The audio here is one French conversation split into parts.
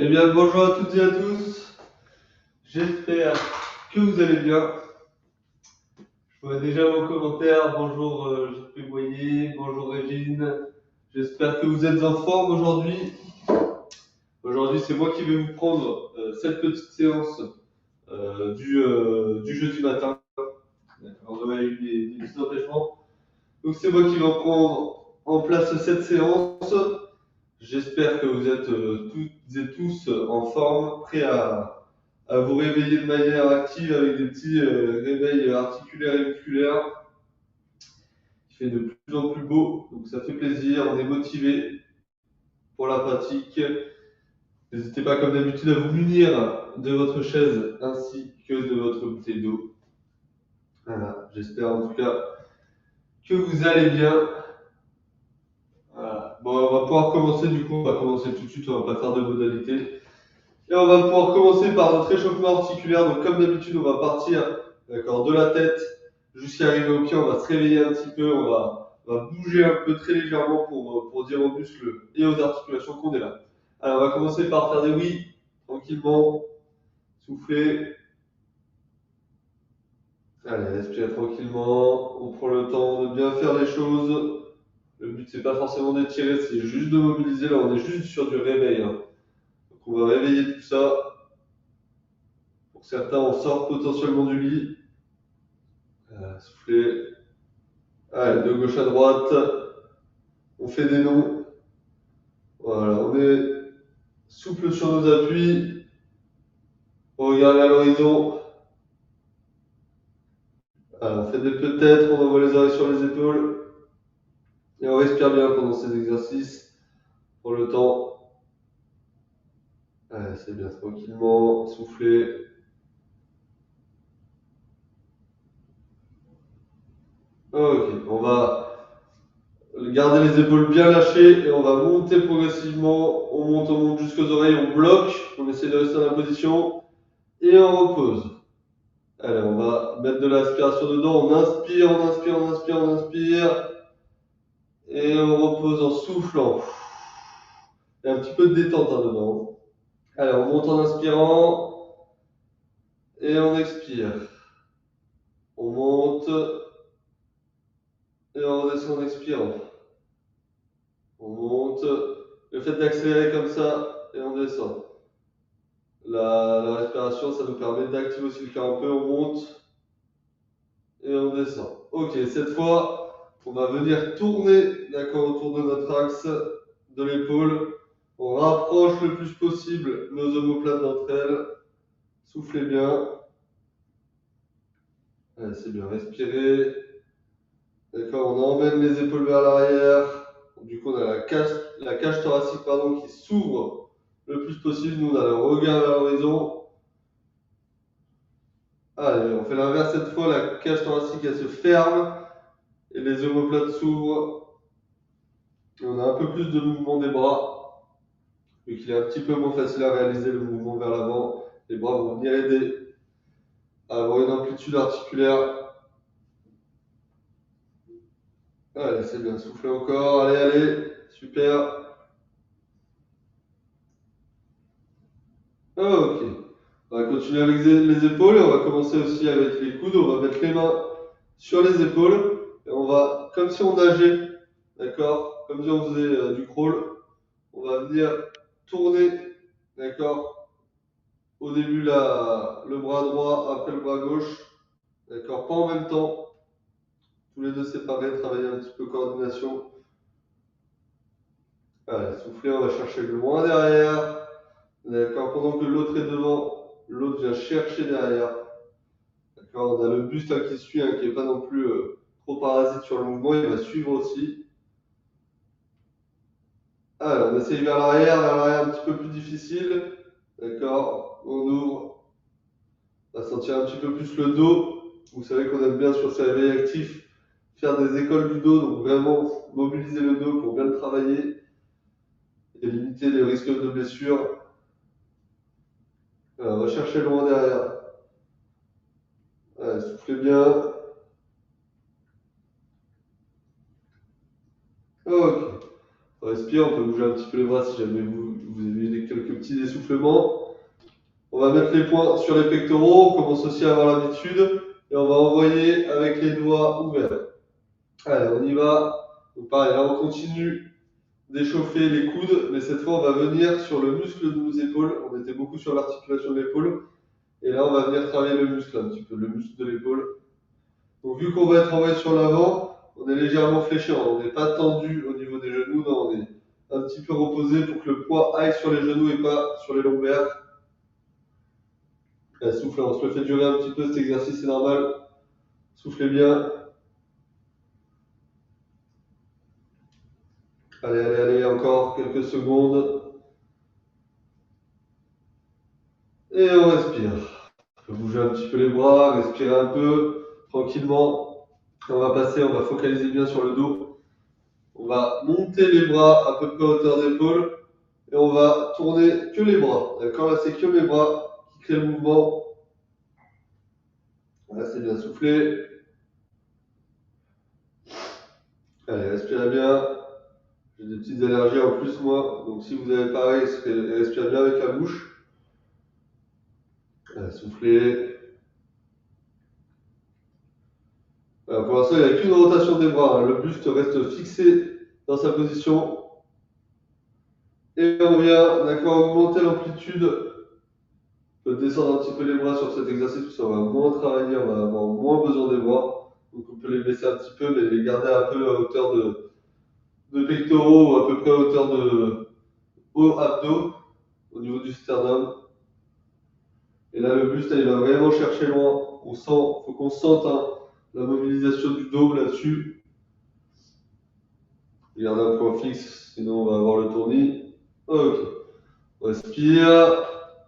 Eh bien, bonjour à toutes et à tous. J'espère que vous allez bien. Je vois déjà vos commentaires. Bonjour JP Boyer, bonjour Régine. J'espère que vous êtes en forme aujourd'hui. Aujourd'hui, c'est moi qui vais vous prendre cette petite séance du jeudi matin. D'accord, on a eu des petits empêchements. Donc, c'est moi qui vais prendre en place cette séance. J'espère que vous êtes toutes et tous en forme, prêts à vous réveiller de manière active avec des petits réveils articulaires et musculaires. Il fait de plus en plus beau, donc ça fait plaisir, on est motivé pour la pratique. N'hésitez pas comme d'habitude à vous munir de votre chaise ainsi que de votre bouteille d'eau. Voilà, j'espère en tout cas que vous allez bien. Voilà. Bon, on va pouvoir commencer du coup, on va commencer tout de suite, on va pas faire de modalité. Et on va pouvoir commencer par notre échauffement articulaire. Donc, comme d'habitude, on va partir de la tête jusqu'à arriver au pied. On va se réveiller un petit peu. On va bouger un peu très légèrement pour dire aux muscles et aux articulations qu'on est là. Alors, on va commencer par faire des oui, tranquillement. Souffler. Allez, respirez tranquillement. On prend le temps de bien faire les choses. Le but, c'est pas forcément d'étirer, c'est juste de mobiliser. Là, on est juste sur du réveil. Donc, on va réveiller tout ça. Pour certains, on sort potentiellement du lit. Souffler. Allez, de gauche à droite. On fait des noms. Voilà, on est souple sur nos appuis. On regarde à l'horizon. On fait des peut-être. On envoie les oreilles sur les épaules. Et on respire bien pendant ces exercices. Pour le temps. Allez, c'est bien, tranquillement. Souffler. Ok, on va garder les épaules bien lâchées et on va monter progressivement. On monte jusqu'aux oreilles, on bloque. On essaie de rester dans la position et on repose. Allez, on va mettre de l'aspiration dedans. On inspire, on inspire, on inspire, on inspire. Et on repose en soufflant. Il y a un petit peu de détente dedans. Allez, on monte en inspirant. Et on expire. On monte. Et on redescend en expirant. On monte. Le fait d'accélérer comme ça, et on descend. La respiration, ça nous permet d'activer aussi le cœur un peu. On monte. Et on descend. Ok, cette fois, on va venir tourner, d'accord, autour de notre axe de l'épaule. On rapproche le plus possible nos omoplates d'entre elles. Soufflez bien. Allez, c'est bien, respirez. D'accord, on emmène les épaules vers l'arrière. Du coup, on a la cage thoracique qui s'ouvre le plus possible. Nous, on a le regard vers l'horizon. Allez, on fait l'inverse cette fois. La cage thoracique, elle se ferme et les omoplates s'ouvrent. Et on a un peu plus de mouvement des bras, vu qu'il est un petit peu moins facile à réaliser le mouvement vers l'avant. Les bras vont venir aider à avoir une amplitude articulaire. Allez, c'est bien, soufflez encore. Allez, allez, super. Ok. On va continuer avec les épaules et on va commencer aussi avec les coudes. On va mettre les mains sur les épaules et on va, comme si on nageait, d'accord, comme si on faisait du crawl, on va venir tourner, d'accord, au début le bras droit, après le bras gauche, d'accord, pas en même temps, tous les deux séparés, travailler un petit peu coordination. Allez, soufflez, on va chercher le loin derrière, d'accord, pendant que l'autre est devant, l'autre vient chercher derrière. D'accord, on a le buste qui suit, qui n'est pas non plus trop parasite sur le mouvement, il va suivre aussi. Alors, on essaye vers l'arrière un petit peu plus difficile. D'accord, on ouvre. On va sentir un petit peu plus le dos. Vous savez qu'on aime bien sur ces réveils actifs faire des écoles du dos, donc vraiment mobiliser le dos pour bien le travailler et limiter les risques de blessures. Alors, on va chercher loin derrière. Allez, soufflez bien. Ok. On va respire, on peut bouger un petit peu les bras si jamais vous avez quelques petits essoufflements. On va mettre les poings sur les pectoraux, on commence aussi à avoir l'habitude, et on va envoyer avec les doigts ouverts. Allez, on y va. Donc pareil, là on continue d'échauffer les coudes, mais cette fois on va venir sur le muscle de nos épaules. On était beaucoup sur l'articulation de l'épaule, et là on va venir travailler le muscle un petit peu, le muscle de l'épaule. Donc vu qu'on va être envoyé sur l'avant, on est légèrement fléchi, on n'est pas tendu au niveau des genoux, non, on est un petit peu reposé pour que le poids aille sur les genoux et pas sur les lombaires. Allez, soufflez, on se le fait durer un petit peu, cet exercice c'est normal. Soufflez bien. Allez, allez, allez, encore quelques secondes. Et on respire. On peut bouger un petit peu les bras, respirer un peu, tranquillement. On va passer, on va focaliser bien sur le dos. On va monter les bras à peu près à hauteur d'épaule. Et on va tourner que les bras. D'accord? Là, c'est que mes bras qui créent le mouvement. Là, c'est bien soufflé. Allez, respirez bien. J'ai des petites allergies en plus, moi. Donc, si vous avez pareil, respirez bien avec la bouche. Allez, soufflez. Voilà, pour l'instant, il n'y a qu'une rotation des bras. Le buste reste fixé dans sa position. Et on vient, d'accord, augmenter l'amplitude. On peut descendre un petit peu les bras sur cet exercice, parce qu'on va moins travailler, on va avoir moins besoin des bras. Donc on peut les baisser un petit peu, mais les garder un peu à hauteur de pectoraux, ou à peu près à hauteur de haut abdos, au niveau du sternum. Et là, le buste, il va vraiment chercher loin. On sent, faut qu'on sente la mobilisation du dos là-dessus. Garde un point fixe, sinon on va avoir le tournis. Ok. On respire,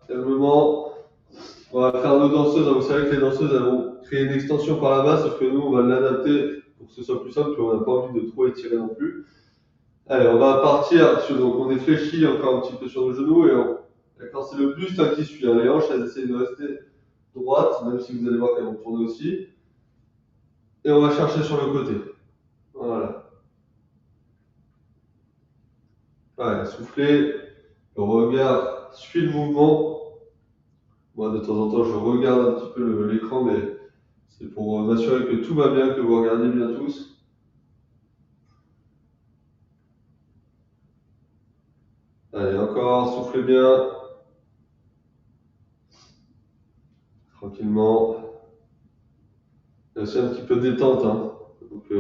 calmement. On va faire nos danseuses. Vous savez que les danseuses, elles vont créer une extension par là-bas, sauf que nous, on va l'adapter pour que ce soit plus simple, puis on n'a pas envie de trop étirer non plus. Allez, on va partir. Donc on est fléchi encore un petit peu sur nos genoux. Et d'accord, c'est le buste qui suit. Les hanches, elles essayent de rester droites, même si vous allez voir qu'elles vont tourner aussi. Et on va chercher sur le côté. Voilà. Ouais, soufflez. Le regard suit le mouvement. Moi, de temps en temps, je regarde un petit peu l'écran, mais c'est pour m'assurer que tout va bien, que vous regardez bien tous. Allez, encore, soufflez bien. Tranquillement. Il y a aussi un petit peu de détente. Donc,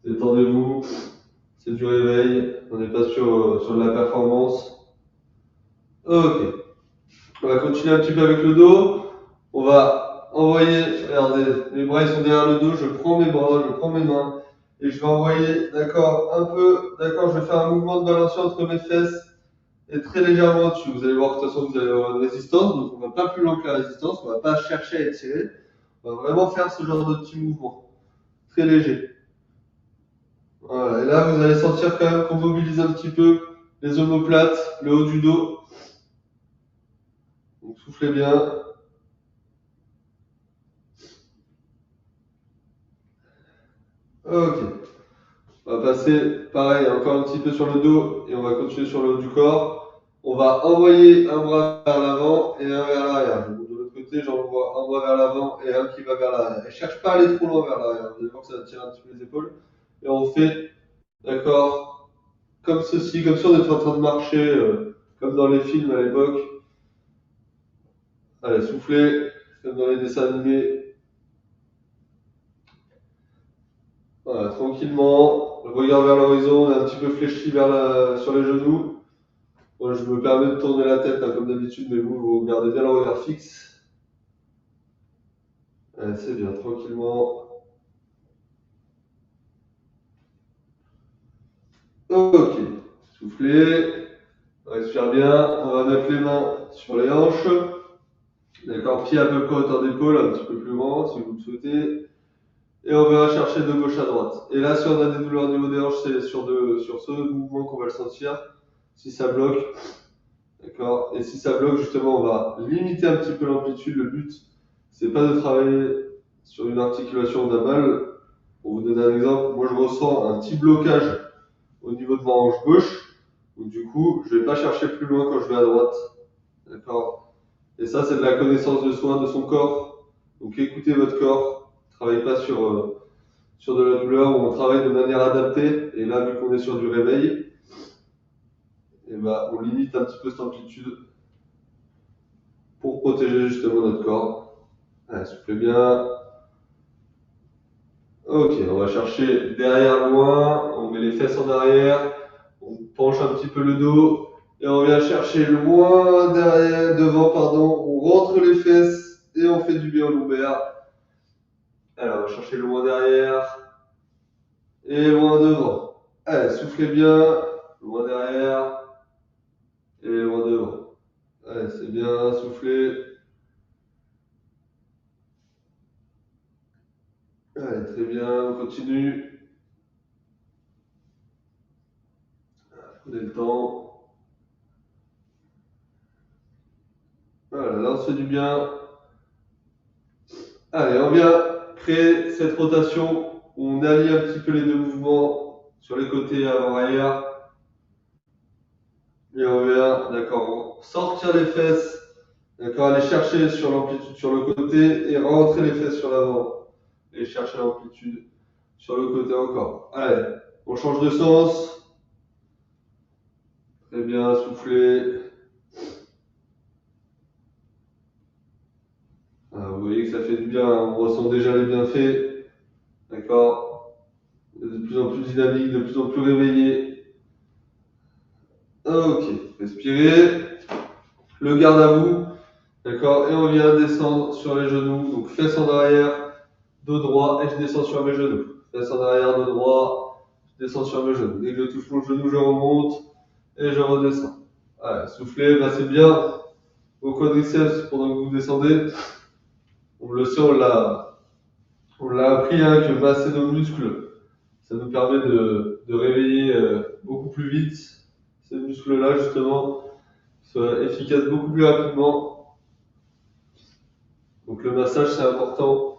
détendez-vous. C'est du réveil. On n'est pas sur de la performance. Ok. On va continuer un petit peu avec le dos. On va envoyer, regardez, mes bras ils sont derrière le dos, je prends mes bras, je prends mes mains et je vais envoyer, d'accord, un peu, d'accord, je vais faire un mouvement de balancier entre mes fesses et très légèrement au-dessus. Vous allez voir que de toute façon vous allez avoir une résistance, donc on va pas plus loin que la résistance, on va pas chercher à étirer, on va vraiment faire ce genre de petit mouvement, très léger. Voilà, et là vous allez sentir quand même qu'on mobilise un petit peu les omoplates, le haut du dos. Donc soufflez bien. Ok. On va passer, pareil, encore un petit peu sur le dos et on va continuer sur le haut du corps. On va envoyer un bras vers l'avant et un vers l'arrière. De l'autre côté, j'envoie un bras vers l'avant et un qui va vers l'arrière. Et cherche pas à aller trop loin vers l'arrière. Vous allez voir que ça va tirer un petit peu les épaules. Et on fait, d'accord, comme ceci, comme si on était en train de marcher, comme dans les films à l'époque. Allez, soufflez, comme dans les dessins animés. Voilà, tranquillement, le regard vers l'horizon, on est un petit peu fléchi sur les genoux. Moi, je me permets de tourner la tête comme d'habitude, mais vous gardez bien le regard fixe. Allez, c'est bien, tranquillement. Ok, soufflez, respire bien. On va mettre les mains sur les hanches. D'accord, pied à peu près à hauteur d'épaule, un petit peu plus grand si vous le souhaitez. Et on va chercher de gauche à droite. Et là, si on a des douleurs au niveau des hanches, c'est sur ce mouvement qu'on va le sentir. Si ça bloque, d'accord. Et si ça bloque, justement, on va limiter un petit peu l'amplitude. Le but, c'est pas de travailler sur une articulation on a mal. Pour vous donner un exemple, moi je ressens un petit blocage au niveau de ma hanche gauche. Donc du coup, je vais pas chercher plus loin quand je vais à droite. D'accord? Et ça, c'est de la connaissance de soi, de son corps. Donc écoutez votre corps. Travaillez pas sur de la douleur où on travaille de manière adaptée. Et là, vu qu'on est sur du réveil, et ben, on limite un petit peu cette amplitude pour protéger justement notre corps. Allez, soufflez bien. Ok, on va chercher derrière loin, on met les fesses en arrière, on penche un petit peu le dos et on vient chercher loin derrière, devant, pardon, on rentre les fesses et on fait du bien au lombaire. Alors, on va chercher loin derrière et loin devant. Allez, soufflez bien, loin derrière et loin devant. Allez, c'est bien, soufflez. Allez, très bien, on continue. Prenez le temps. Voilà, là on se fait du bien. Allez, on vient créer cette rotation où on allie un petit peu les deux mouvements sur les côtés avant-arrière. Et on vient, d'accord, sortir les fesses, d'accord, aller chercher sur l'amplitude sur le côté et rentrer les fesses sur l'avant. Et chercher l'amplitude sur le côté encore. Allez, on change de sens. Très bien, soufflez. Ah, vous voyez que ça fait du bien, on ressent déjà les bienfaits. D'accord? De plus en plus dynamique, de plus en plus réveillé. Ok, respirez. Le garde à vous. D'accord? Et on vient descendre sur les genoux. Donc fesses en arrière, dos droit, et je descends sur mes genoux. Fesses en arrière, dos droit, je descends sur mes genoux. Dès que je touche mon genou, je remonte et je redescends. Allez, soufflez, massez bien vos quadriceps pendant que vous descendez. On le sait, on l'a appris hein, que masser nos muscles, ça nous permet de réveiller beaucoup plus vite ces muscles-là, justement, soient efficaces beaucoup plus rapidement. Donc le massage, c'est important.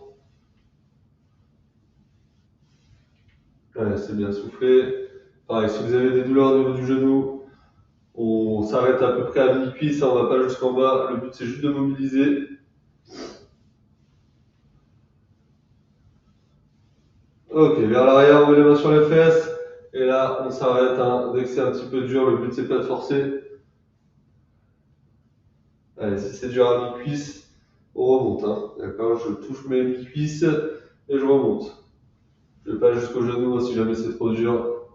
Ouais, c'est bien soufflé. Pareil, si vous avez des douleurs au niveau du genou, on s'arrête à peu près à mi-cuisse, hein, on va pas jusqu'en bas. Le but, c'est juste de mobiliser. Ok, vers l'arrière, on met les mains sur les fesses. Et là, on s'arrête. Hein. Dès que c'est un petit peu dur, le but, c'est pas de forcer. Allez, si c'est dur à mi-cuisse, on remonte. Hein. D'accord, je touche mes mi-cuisses et je remonte. Je vais pas jusqu'au genou hein, si jamais c'est trop dur.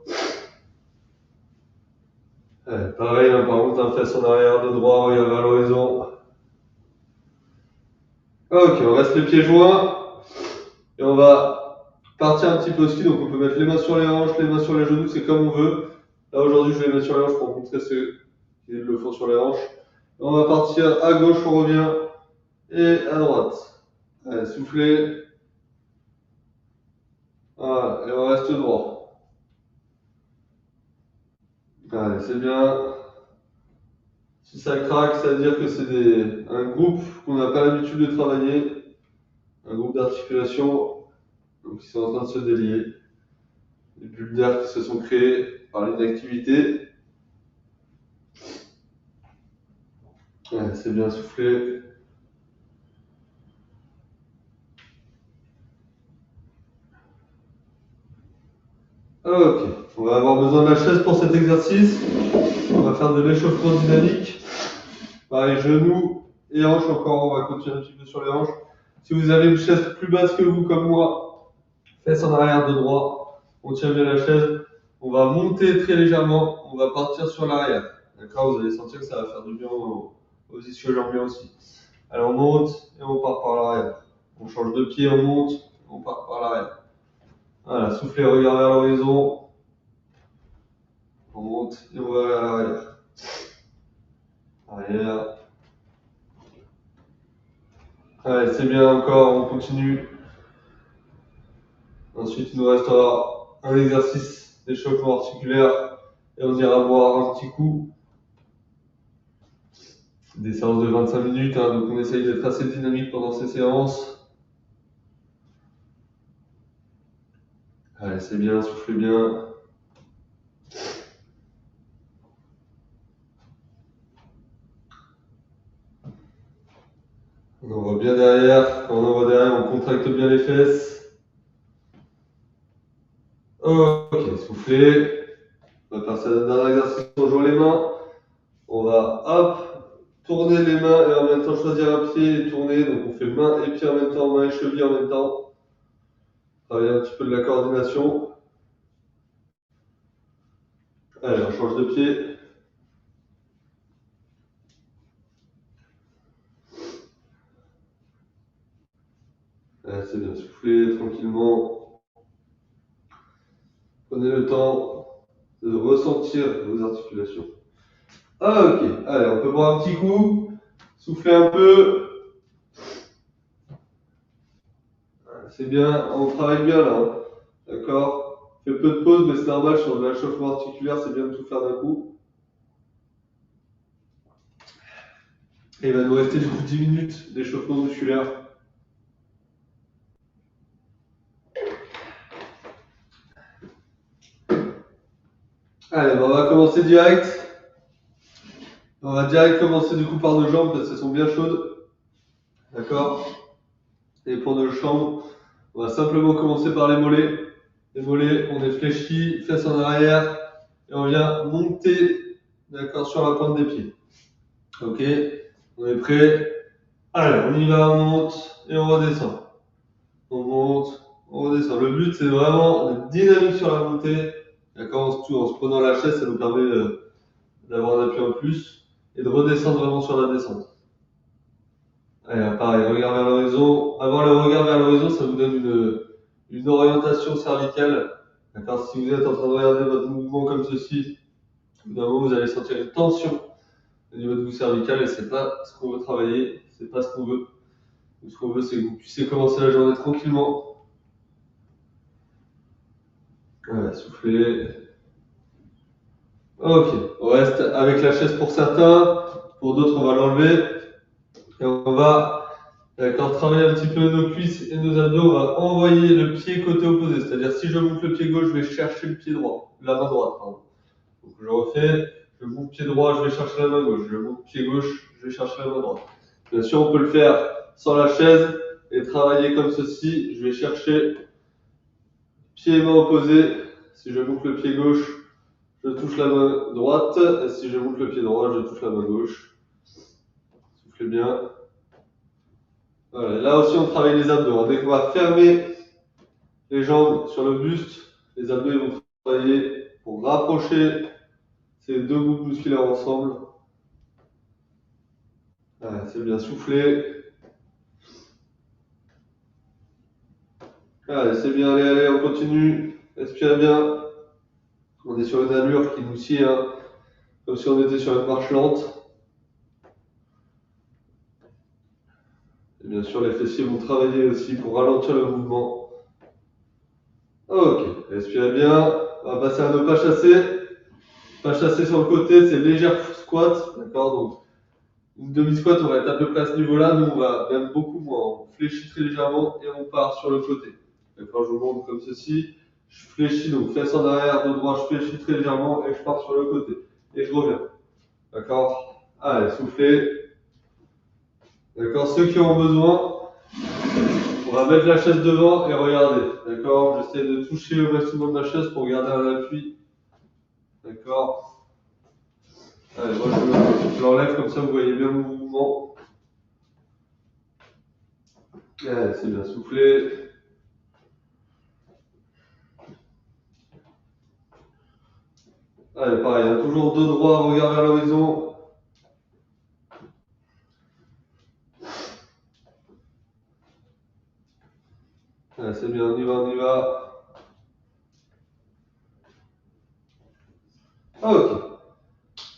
Allez, pareil, hein, par contre, un fesse en arrière, de droit, regarde vers l'horizon. Ok, on reste les pieds joints et on va partir un petit peu au ski. Donc on peut mettre les mains sur les hanches, les mains sur les genoux, c'est comme on veut. Là aujourd'hui, je vais les mettre sur les hanches pour montrer ceux qui le font sur les hanches. Et on va partir à gauche, on revient et à droite. Allez, soufflez. Voilà, et on reste droit. Allez, c'est bien. Si ça craque, ça veut dire que c'est un groupe qu'on n'a pas l'habitude de travailler, un groupe d'articulation, donc ils sont en train de se délier. Les bulles d'air qui se sont créées par l'inactivité. Ouais, c'est bien soufflé. Ok, on va avoir besoin de la chaise pour cet exercice. On va faire de l'échauffement dynamique. Pareil, genoux et hanches encore, on va continuer un petit peu sur les hanches. Si vous avez une chaise plus basse que vous, comme moi, fesses en arrière de droit, on tient bien la chaise. On va monter très légèrement, on va partir sur l'arrière. D'accord, vous allez sentir que ça va faire du bien aux ischio-jambiers aussi. Alors on monte et on part par l'arrière. On change de pied, on monte, on part par l'arrière. Voilà, soufflez, regard vers l'horizon. On monte et on va vers l'arrière. Arrière. Allez, c'est bien encore, on continue. Ensuite, il nous restera un exercice d'échauffement articulaire et on ira boire un petit coup. Des séances de 25 minutes, hein, donc on essaye d'être assez dynamique pendant ces séances. Allez, c'est bien, soufflez bien. On envoie bien derrière. Quand on envoie derrière, on contracte bien les fesses. Ok, soufflez. On va passer à la dernière exercice. On joue les mains. On va, hop, tourner les mains et en même temps choisir un pied et tourner. Donc on fait main et pied en même temps, main et cheville en même temps. Travailler un petit peu de la coordination. Allez, on change de pied. Allez, c'est bien, soufflez tranquillement. Prenez le temps de ressentir vos articulations. Ah, ok. Allez, on peut boire un petit coup. Soufflez un peu. C'est bien, on travaille bien là. Hein. D'accord. Fait peu de pauses, mais c'est normal sur de l'échauffement articulaire, c'est bien de tout faire d'un coup. Et il va nous rester du coup 10 minutes d'échauffement musculaire. Allez, on va commencer direct. On va direct commencer du coup par nos jambes parce qu'elles sont bien chaudes. D'accord. Et pour nos jambes, on va simplement commencer par les mollets. Les mollets, on est fléchi, fesses en arrière, et on vient monter, d'accord, sur la pointe des pieds. Ok, on est prêt. Allez, on y va, on monte et on redescend. On monte, on redescend. Le but, c'est vraiment d'être dynamique sur la montée. D'accord, en se prenant la chaise, ça nous permet d'avoir un appui en plus et de redescendre vraiment sur la descente. Allez, pareil, regard vers l'horizon. Avoir le regard vers l'horizon, ça vous donne une orientation cervicale. D'accord, si vous êtes en train de regarder votre mouvement comme ceci, au bout d'un moment, vous allez sentir une tension au niveau de vos cervicales et c'est pas ce qu'on veut travailler, c'est pas ce qu'on veut. Ce qu'on veut, c'est que vous puissiez commencer la journée tranquillement. Voilà, soufflez. Ok, on reste avec la chaise pour certains, pour d'autres, on va l'enlever. Et on va, d'accord, travailler un petit peu nos cuisses et nos abdos. On va envoyer le pied côté opposé, c'est-à-dire si je monte le pied gauche, je vais chercher le pied droit, la main droite, pardon. Donc je refais, je monte pied droit, je vais chercher la main gauche, je monte pied gauche, je vais chercher la main droite. Bien sûr, on peut le faire sans la chaise et travailler comme ceci. Je vais chercher pied et main opposés. Si je monte le pied gauche, je touche la main droite. Et si je monte le pied droit, je touche la main gauche. Soufflez bien. Voilà. Là aussi, on travaille les abdos. Dès qu'on va fermer les jambes sur le buste, les abdos ils vont travailler pour rapprocher ces deux groupes musculaires ensemble. Voilà, c'est bien soufflé. Allez, c'est bien, allez, on continue. Respirez bien. On est sur une allure qui nous scie, hein, comme si on était sur une marche lente. Et bien sûr, les fessiers vont travailler aussi pour ralentir le mouvement. Ok, respirez bien. On va passer à nos pas chassés. Pas chassés sur le côté, c'est légère squat. D'accord, donc une demi-squat, on va être à peu près à ce niveau-là. Nous, on va même beaucoup moins. On fléchit très légèrement et on part sur le côté. D'accord, je vous montre comme ceci. Je fléchis, donc fesses en arrière, dos droit, je fléchis très légèrement et je pars sur le côté. Et je reviens. D'accord. Allez, soufflez. D'accord, ceux qui ont besoin, on va mettre la chaise devant et regarder. D'accord, j'essaie de toucher au maximum la chaise pour garder un appui. D'accord. Allez, moi je l'enlève comme ça, vous voyez bien mon mouvement. Allez, c'est bien soufflé. Allez, pareil, hein, toujours dos droit, regard vers l'horizon. Allez, c'est bien, on y va, on y va. Ok.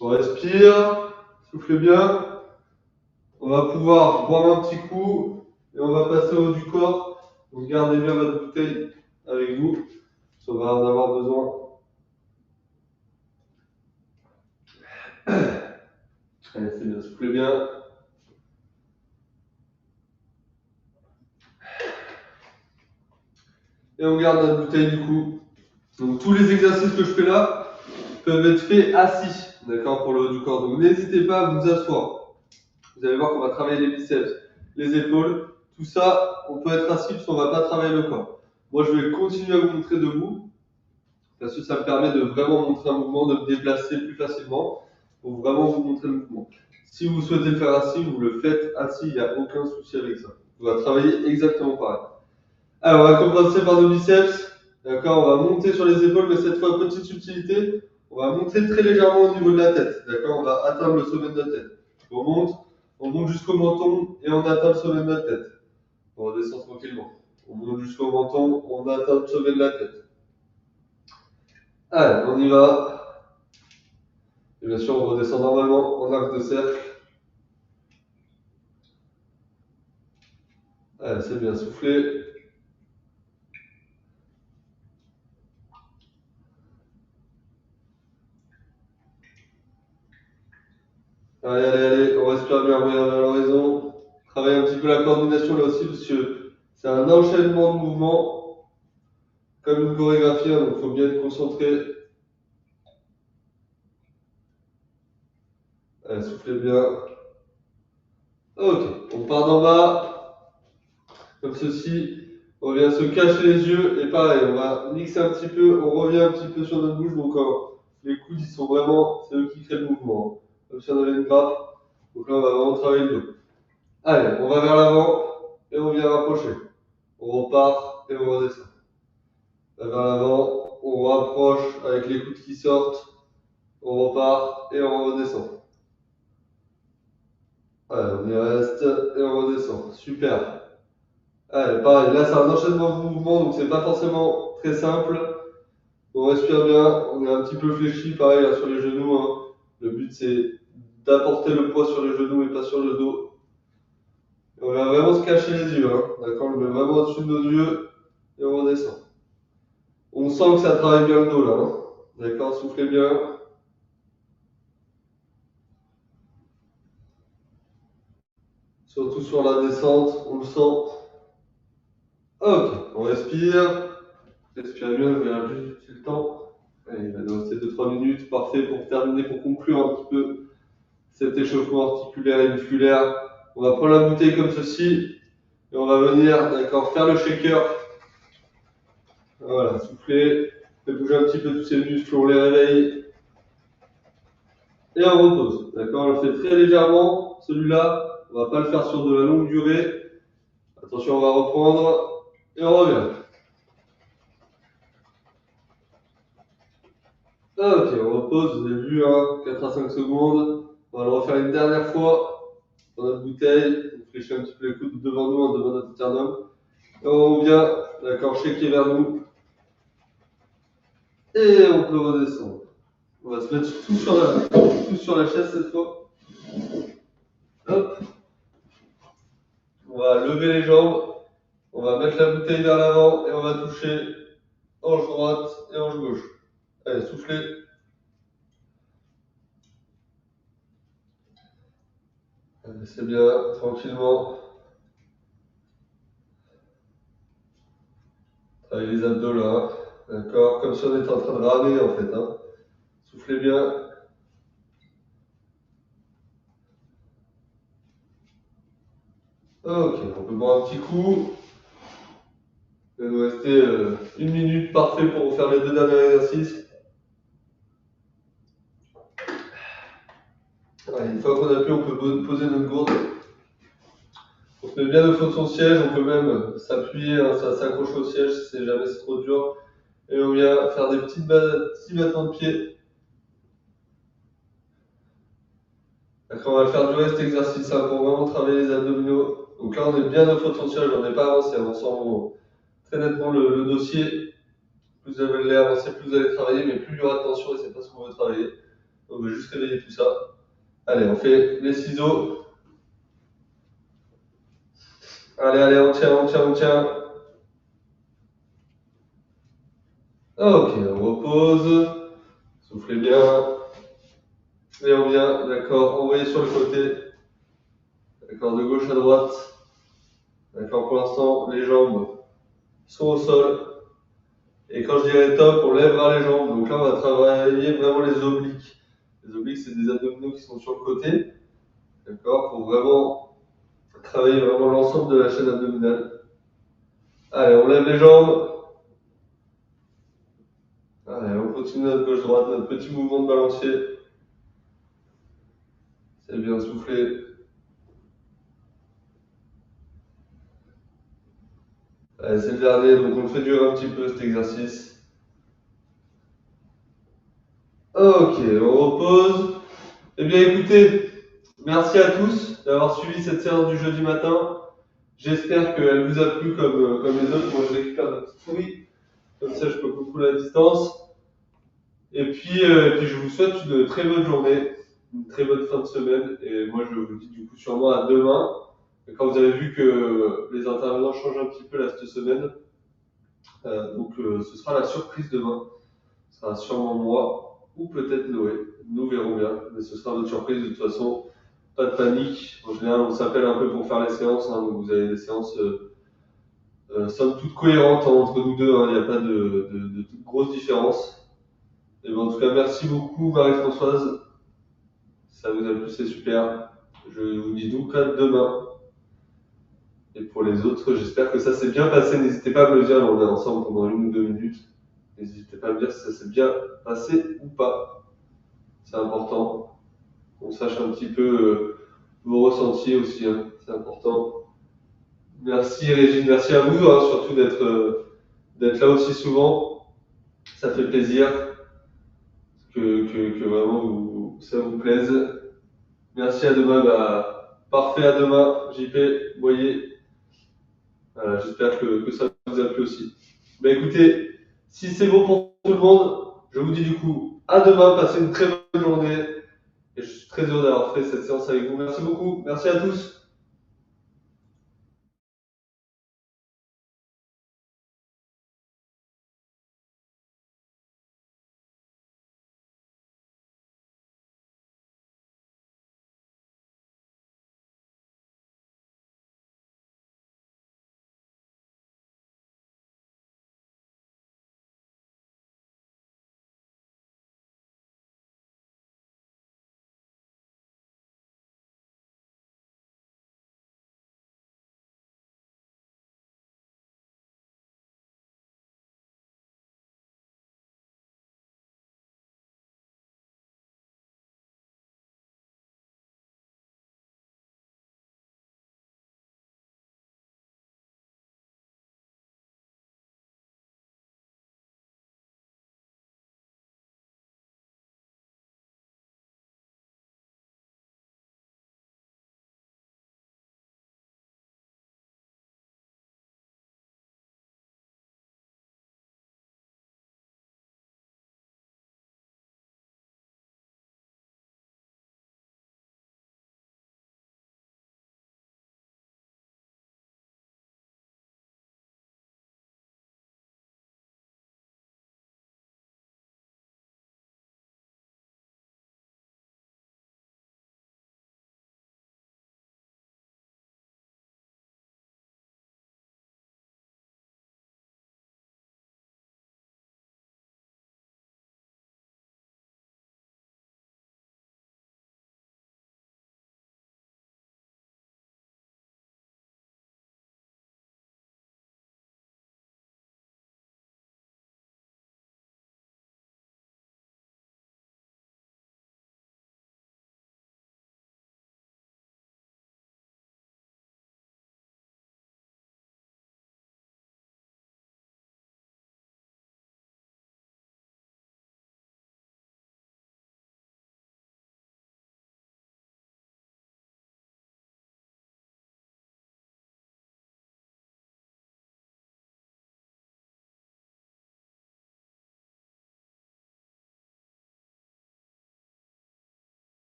On respire, soufflez bien. On va pouvoir boire un petit coup et on va passer au haut du corps. Donc gardez bien votre bouteille avec vous, si on va en avoir besoin. Allez, c'est bien, soufflez bien. Et on garde notre bouteille du coup. Donc tous les exercices que je fais là peuvent être faits assis, d'accord, pour le haut du corps. Donc n'hésitez pas à vous asseoir. Vous allez voir qu'on va travailler les biceps, les épaules. Tout ça, on peut être assis parce qu'on ne va pas travailler le corps. Moi, je vais continuer à vous montrer debout parce que ça me permet de vraiment montrer un mouvement, de me déplacer plus facilement pour vraiment vous montrer le mouvement. Si vous souhaitez le faire assis, vous le faites assis, il n'y a aucun souci avec ça. On va travailler exactement pareil. Alors, on va commencer par nos biceps. D'accord, on va monter sur les épaules, mais cette fois, petite subtilité, on va monter très légèrement au niveau de la tête. D'accord, on va atteindre le sommet de la tête. On monte jusqu'au menton et on atteint le sommet de la tête. On redescend tranquillement. On monte jusqu'au menton, on atteint le sommet de la tête. Allez, on y va. Et bien sûr, on redescend normalement en arc de cercle. Allez, c'est bien soufflé. Allez, on respire bien, on regarde vers l'horizon. Travaille un petit peu la coordination là aussi, parce que c'est un enchaînement de mouvements, comme une chorégraphie, hein, donc il faut bien être concentré. Allez, soufflez bien. Ok, on part d'en bas, comme ceci. On vient se cacher les yeux, et pareil, on va mixer un petit peu, on revient un petit peu sur notre bouche, donc les coudes, ils sont vraiment, c'est eux qui créent le mouvement. Comme si on avait une grappe, donc là, on va vraiment travailler le dos. Allez, on va vers l'avant, et on vient rapprocher. On repart, et on redescend. Vers l'avant, on rapproche avec les coudes qui sortent, on repart, et on redescend. Allez, on y reste, et on redescend. Super. Allez, pareil, là c'est un enchaînement de mouvements, donc c'est pas forcément très simple. On respire bien, on est un petit peu fléchi, pareil là, sur les genoux. Hein. Le but c'est d'apporter le poids sur les genoux et pas sur le dos. Et on va vraiment se cacher les yeux, hein. D'accord, on le met vraiment au-dessus de nos yeux et on redescend. On sent que ça travaille bien le dos là. Hein. D'accord, soufflez bien. Surtout sur la descente, on le sent. Ok, on respire. Respirez bien, je verrai juste si le temps. Allez, il va nous rester 2-3 minutes, parfait pour terminer, pour conclure un petit peu cet échauffement articulaire et musculaire. On va prendre la bouteille comme ceci et on va venir, d'accord, faire le shaker. Voilà, souffler, fait bouger un petit peu tous ces muscles, on les réveille et on repose. D'accord, on le fait très légèrement, celui-là, on va pas le faire sur de la longue durée. Attention, on va reprendre et on revient. Ok, on repose, vous avez vu, hein, 4 à 5 secondes. On va le refaire une dernière fois dans notre bouteille. On fléchit un petit peu les coudes devant nous, devant notre sternum. Et on revient, d'accord, shaker vers nous. Et on peut redescendre. On va se mettre tout sur la chaise cette fois. Hop. On va lever les jambes. On va mettre la bouteille vers l'avant et on va toucher hanche droite et hanche gauche. Allez, soufflez. Allez, c'est bien, tranquillement. Travaillez les abdos là. D'accord, comme si on était en train de ramer en fait. Hein. Soufflez bien. Ok, on peut boire un petit coup. Il va nous rester 1 minute, parfait pour faire les 2 derniers exercices. Allez, une fois qu'on a pu, on peut poser notre gourde. On se met bien au fond de son siège, on peut même s'appuyer, hein, ça s'accroche au siège si jamais c'est trop dur. Et on vient faire des petits battements de pied. Après, on va faire durer cet exercice hein, pour vraiment travailler les abdominaux. Donc là, on est bien au fond de son siège, on n'est pas avancé, on sent très nettement le dossier. Plus vous allez avancer, plus vous allez travailler, mais plus il y aura de tension et c'est pas ce qu'on veut travailler. On veut juste réveiller tout ça. Allez, on fait les ciseaux. Allez, on tient. Ok, on repose. Soufflez bien. Et on vient, d'accord, envoyer sur le côté. D'accord, de gauche à droite. D'accord, pour l'instant, les jambes sont au sol. Et quand je dirai top, on lèvera les jambes. Donc là, on va travailler vraiment les obliques. Les obliques, c'est des abdominaux qui sont sur le côté. D'accord, pour vraiment travailler vraiment l'ensemble de la chaîne abdominale. Allez, on lève les jambes. Allez, on continue notre gauche-droite, notre petit mouvement de balancier. C'est bien soufflé. Allez, c'est le dernier, donc on le fait durer un petit peu cet exercice. Ok, on repose. Eh bien écoutez, merci à tous d'avoir suivi cette séance du jeudi matin. J'espère qu'elle vous a plu comme les autres. Moi je récupère ma petite souris, comme ça je peux beaucoup la distance. Et puis je vous souhaite une très bonne journée, une très bonne fin de semaine. Et moi je vous dis du coup sûrement à demain. Quand vous avez vu que les intervenants changent un petit peu là cette semaine, donc ce sera la surprise demain. Ce sera sûrement moi ou peut-être Noé. Nous verrons bien, mais ce sera notre surprise de toute façon. Pas de panique. En général, on s'appelle un peu pour faire les séances. Hein, donc vous avez des séances somme toute cohérentes entre nous deux. Hein, il n'y a pas de toute grosse différence. Et ben, en tout cas, merci beaucoup Marie-Françoise. Ça vous a plu, c'est super. Je vous dis donc à demain. Et pour les autres, j'espère que ça s'est bien passé. N'hésitez pas à me le dire, on est ensemble pendant 1 ou 2 minutes. N'hésitez pas à me dire si ça s'est bien passé ou pas. C'est important qu'on sache un petit peu vos ressentis aussi. Hein. C'est important. Merci Régine, merci à vous hein, surtout d'être là aussi souvent. Ça fait plaisir que vraiment ça vous plaise. Merci à demain. Parfait à demain, JP, Boyer. Voilà, j'espère que ça vous a plu aussi. Écoutez, si c'est bon pour tout le monde, je vous dis du coup à demain, passez une très bonne journée. Et je suis très heureux d'avoir fait cette séance avec vous. Merci beaucoup, merci à tous.